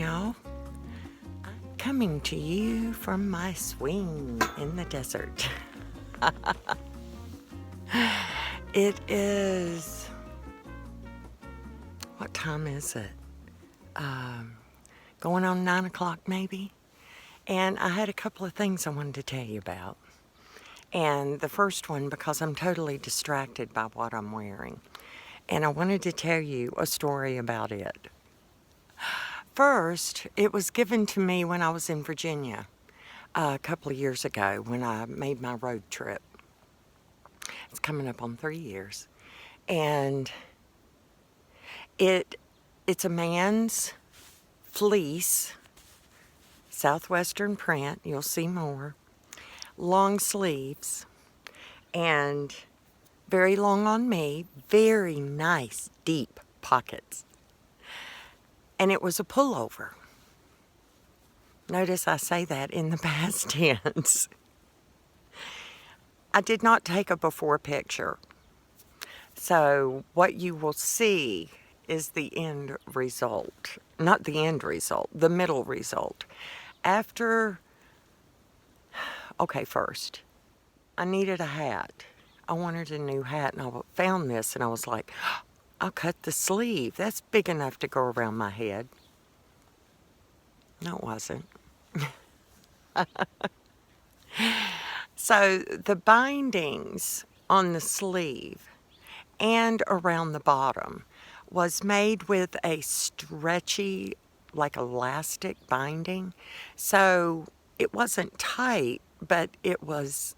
y'all. Coming to you from my swing in the desert. It is, what time is it? Going on 9 o'clock maybe. And I had a couple of things I wanted to tell you about. And the first one, because I'm totally distracted by what I'm wearing. And I wanted to tell you a story about it. First, it was given to me when I was in Virginia a couple of years ago when I made my road trip. It's coming up on 3 years. And it's a man's fleece, southwestern print, you'll see more, long sleeves, and very long on me, very nice, deep pockets. And it was a pullover. Notice I say that in the past tense. I did not take a before picture. So what you will see is the end result. Not the end result, the middle result. After, okay, first, I needed a hat. I wanted a new hat, and I found this, and I was like, I'll cut the sleeve. That's big enough to go around my head. No, it wasn't. So the bindings on the sleeve and around the bottom was made with a stretchy, like elastic binding. So it wasn't tight, but it was,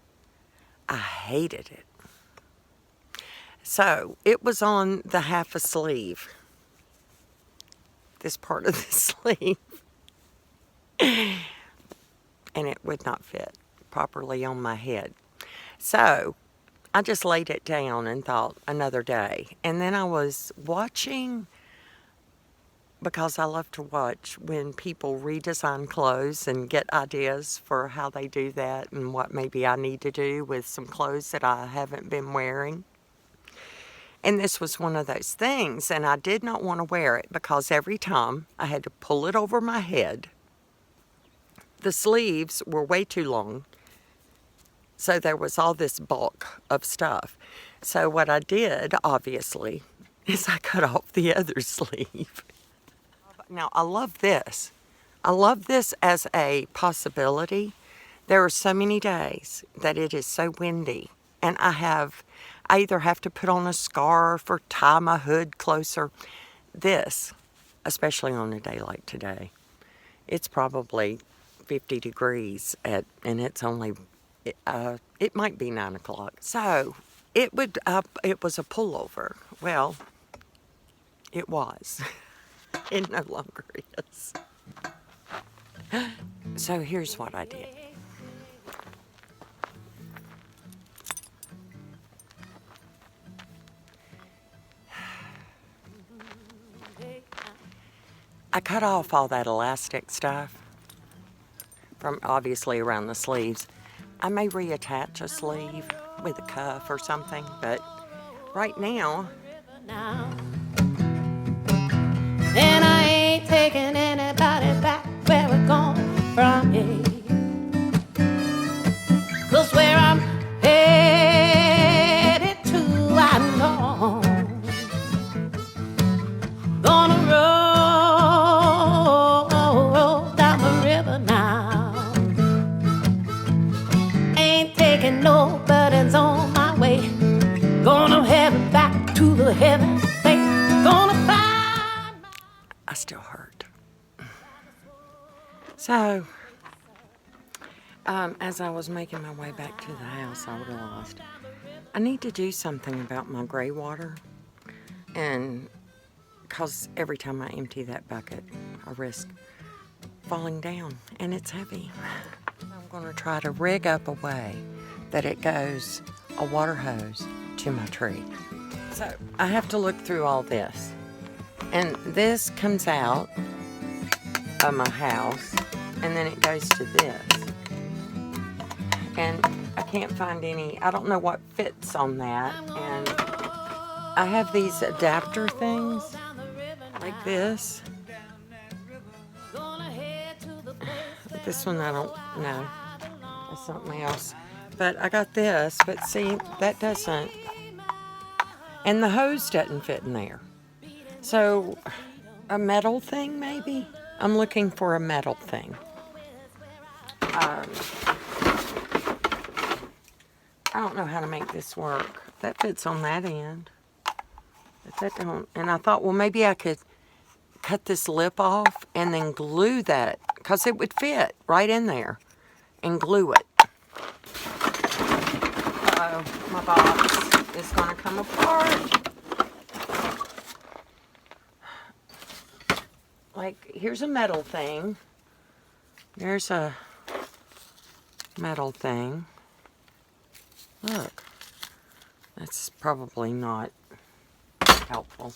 I hated it. So it was on the half a sleeve, this part of the sleeve, and it would not fit properly on my head. So I just laid it down and thought another day. And then I was watching, because I love to watch when people redesign clothes and get ideas for how they do that and what maybe I need to do with some clothes that I haven't been wearing. And this was one of those things, and I did not want to wear it because every time I had to pull it over my head. The sleeves were way too long, so there was all this bulk of stuff. So what I did, obviously, is I cut off the other sleeve. Now, I love this. I love this as a possibility. There are so many days that it is so windy, and I either have to put on a scarf or tie my hood closer. This, especially on a day like today, it's probably 50 degrees and it's only, it might be 9 o'clock. So it was a pullover. Well, it was. It no longer is. So here's what I did. I cut off all that elastic stuff from obviously around the sleeves. I may reattach a sleeve with a cuff or something, but right now. And I ain't taking anybody back where we're going from here. 'Cause where I'm headed to, I know. Gonna roll down the river now. Ain't taking no burdens on my way. Gonna head back to the heaven place. Gonna find my... I still hurt. So, as I was making my way back to the house, I realized I need to do something about my gray water. And because every time I empty that bucket, I risk falling down, and it's heavy. I'm going to try to rig up a way that it goes a water hose to my tree. So I have to look through all this. And this comes out of my house, and then it goes to this. And I can't find any, I don't know what fits on that. And I have these adapter things like this. This one I don't know. It's something else. But I got this, but see, that doesn't. And the hose doesn't fit in there. So, a metal thing maybe? I'm looking for a metal thing. I don't know how to make this work. That fits on that end. But that don't. And I thought, well, maybe I could cut this lip off and then glue that, because it would fit right in there, and glue it. Uh-oh, my box is going to come apart. Like, here's a metal thing. There's a metal thing. Look, that's probably not helpful,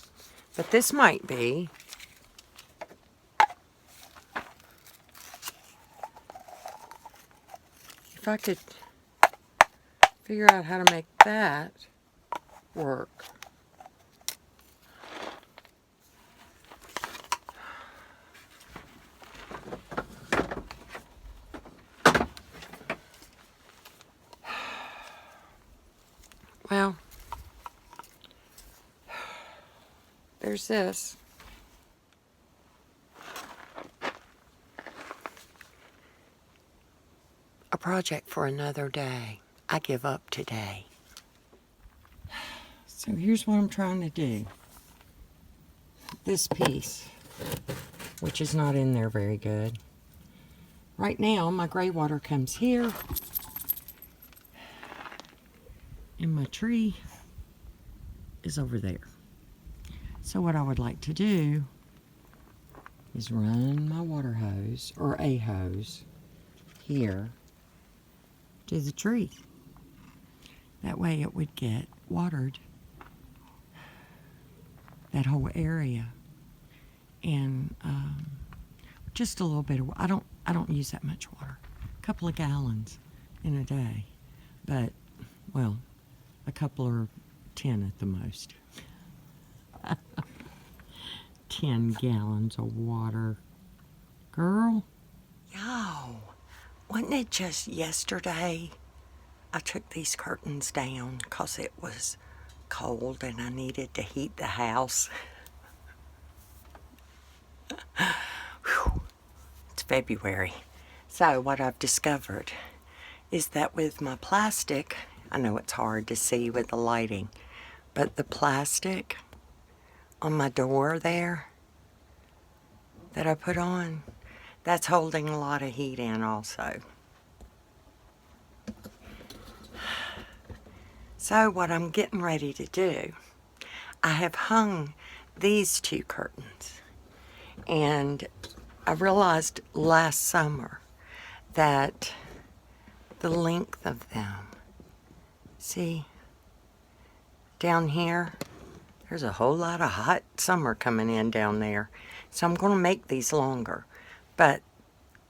but this might be. If I could figure out how to make that work. Well, there's this. A project for another day. I give up today. So here's what I'm trying to do. This piece, which is not in there very good. Right now, my gray water comes here. And my tree is over there. So what I would like to do is run my water hose, or a hose, here to the tree. That way it would get watered, that whole area. And just a little bit of, I don't use that much water. A couple of gallons in a day. But, well, a couple or 10 at the most. 10 gallons of water. Girl? Yo, wasn't it just yesterday I took these curtains down because it was cold and I needed to heat the house? Whew. It's February. So what I've discovered is that with my plastic, I know it's hard to see with the lighting, but the plastic on my door there that I put on, that's holding a lot of heat in also. So what I'm getting ready to do, I have hung these two curtains, and I realized last summer that the length of them, see, down here, there's a whole lot of hot summer coming in down there. So I'm going to make these longer, but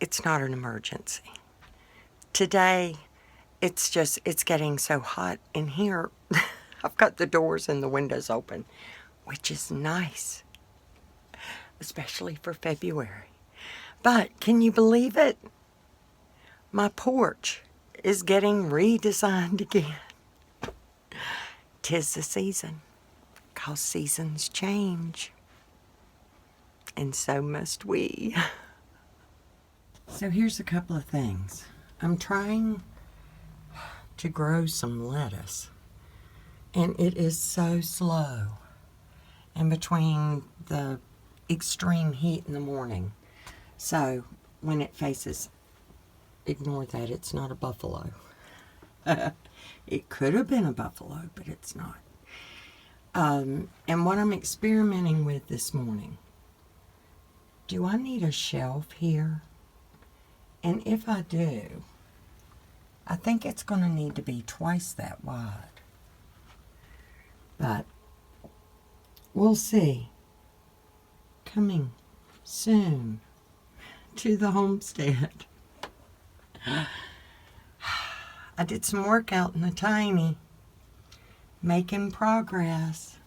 it's not an emergency. Today, it's getting so hot in here. I've got the doors and the windows open, which is nice, especially for February. But can you believe it? My porch is getting redesigned again. 'Tis the season, 'cause seasons change. And so must we. So here's a couple of things. I'm trying to grow some lettuce, and it is so slow. And between the extreme heat in the morning, so when it faces, ignore that, it's not a buffalo. It could have been a buffalo, but it's not. And what I'm experimenting with this morning, do I need a shelf here? And if I do, I think it's going to need to be twice that wide. But we'll see. Coming soon to the homestead. I did some work out in the tiny, making progress.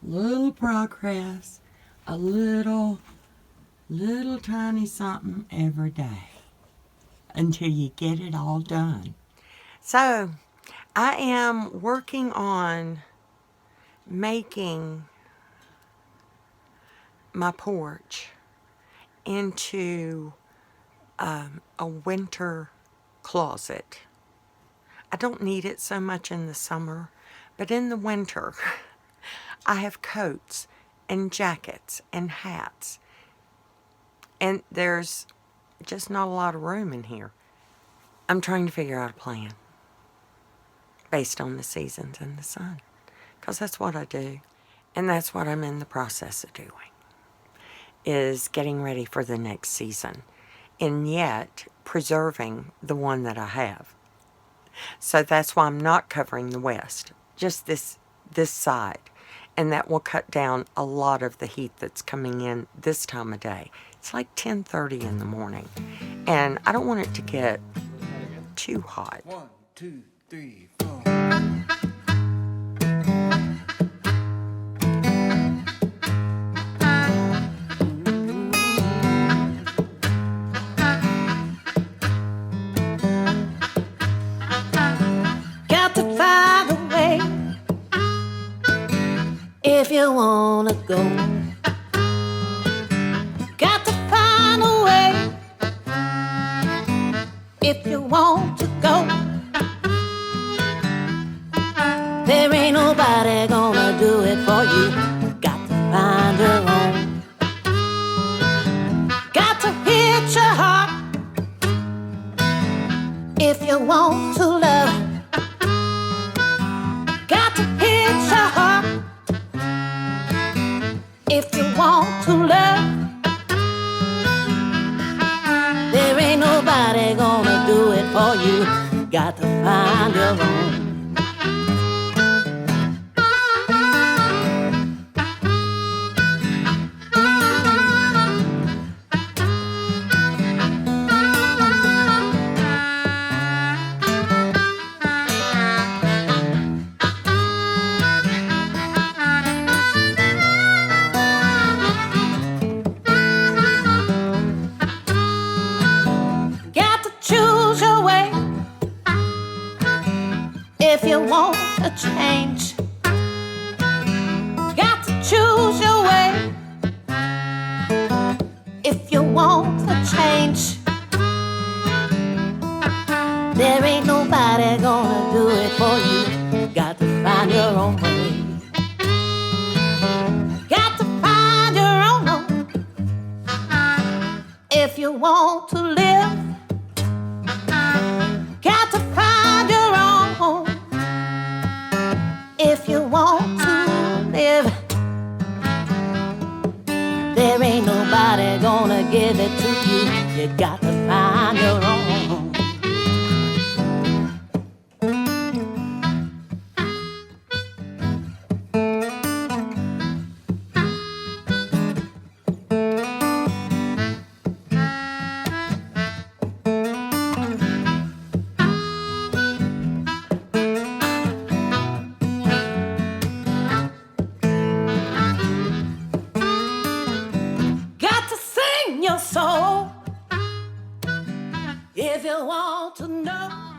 Little progress. A little tiny something every day. until you get it all done. So, I am working on making my porch into a winter closet. I don't need it so much in the summer, but in the winter, I have coats and jackets and hats, and there's just not a lot of room in here. I'm trying to figure out a plan based on the seasons and the sun, because that's what I do, and that's what I'm in the process of doing, is getting ready for the next season, and yet preserving the one that I have. So that's why I'm not covering the west, just this side. And that will cut down a lot of the heat that's coming in this time of day. It's like 10:30 in the morning. And I don't want it to get too hot. 1, 2, 3, 4. Got to find a way if you wanna go. Got to find a way if you want to go. There ain't nobody gonna do it for you. Got to find your own. Got to hit your heart if you want to love. Got to hit your heart if you want to love. There ain't nobody gonna do it for you. Got to find your own. Got to choose your way if you want a change. Got to choose your way if you want a change. There ain't nobody gonna do it for you. Got to find your own way. Got to find your own way if you want to live. Got to find your own home if you want to live. There ain't nobody gonna give it to you. You got to find your own home. Got to sing your soul if you want to know.